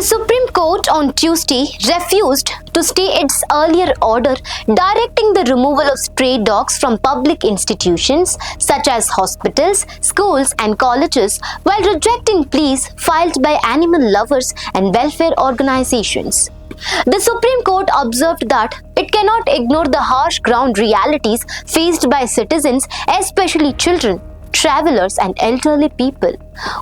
Supreme Court on Tuesday refused to stay its earlier order directing the removal of stray dogs from public institutions such as hospitals, schools and colleges while rejecting pleas filed by animal lovers and welfare organizations. The Supreme Court observed that it cannot ignore the harsh ground realities faced by citizens, especially children, travelers and elderly people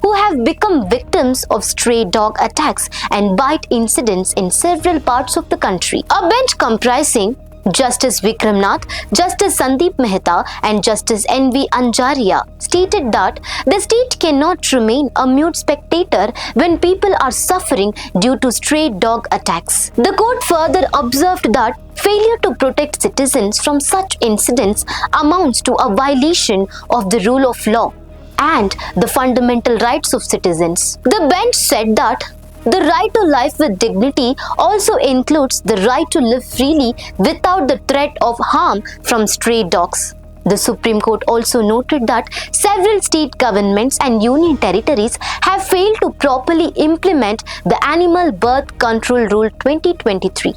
who have become victims of stray dog attacks and bite incidents in several parts of the country. A bench comprising Justice Vikram Nath, Justice Sandeep Mehta and Justice N.V. Anjaria stated that the state cannot remain a mute spectator when people are suffering due to stray dog attacks. The court further observed that failure to protect citizens from such incidents amounts to a violation of the rule of law and the fundamental rights of citizens. The bench said that the right to life with dignity also includes the right to live freely without the threat of harm from stray dogs. The Supreme Court also noted that several state governments and union territories have failed to properly implement the Animal Birth Control Rule 2023,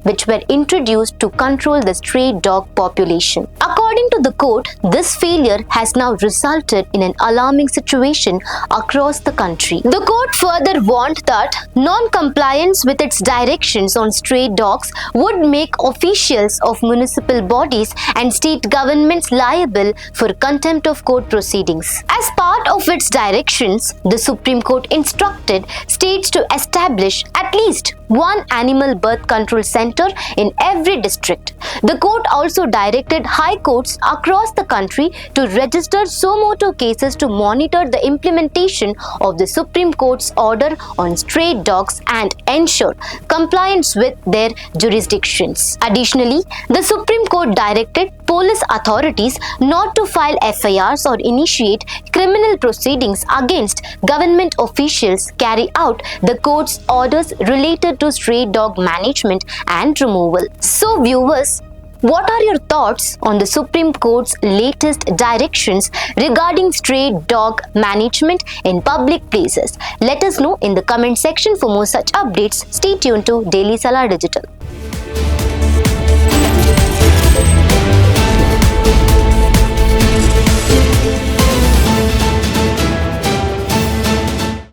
which were introduced to control the stray dog population. According to the court, this failure has now resulted in an alarming situation across the country. The court further warned that non-compliance with its directions on stray dogs would make officials of municipal bodies and state governments liable for contempt of court proceedings. As part of its directions, the Supreme Court instructed states to establish at least one animal birth control center in every district. The court also directed high courts across the country to register suo motu cases to monitor the implementation of the Supreme Court's order on stray dogs and ensure compliance with their jurisdictions. Additionally, the Supreme Court directed police authorities not to file FIRs or initiate criminal proceedings against government officials carry out the court's orders related to stray dog management and removal. So viewers, what are your thoughts on the Supreme Court's latest directions regarding stray dog management in public places? Let us know in the comment section. For more such updates, stay tuned to Daily Salar Digital.